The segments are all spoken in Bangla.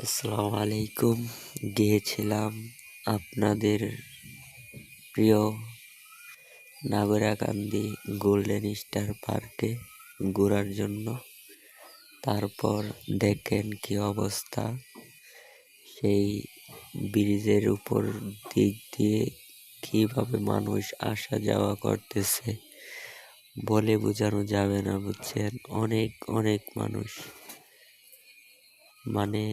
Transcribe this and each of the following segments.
আসসালামু আলাইকুম। গিয়েছিলাম আপনাদের প্রিয় নাগরাকান্দি গোল্ডেন স্টার পার্কে ঘোরার জন্য। তারপর দেখেন কি অবস্থা, সেই ব্রিজের উপর দিক দিয়ে কিভাবে মানুষ আসা যাওয়া করতেছে বলে বোঝানো যাবে না, বুঝছেন? অনেক অনেক মানুষ, মানে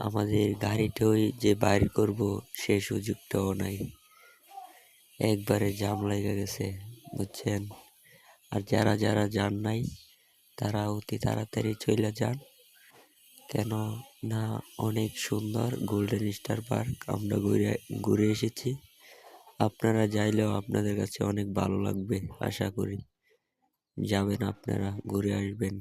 আমাদের গাড়িটাই যে বাইর করব সে সুযোগটাও নাই, একবারে জাম লেগে গেছে, বুঝছেন? আর যারা যারা যান নাই তারা অতি তাড়াতাড়ি চলে যান, কেন না অনেক সুন্দর গোল্ডেন স্টার পার্ক আমরা ঘুরে ঘুরে এসেছি। আপনারা যাইলেও আপনাদের কাছে অনেক ভালো লাগবে, আশা করি যাবেন, আপনারা ঘুরে আসবেন।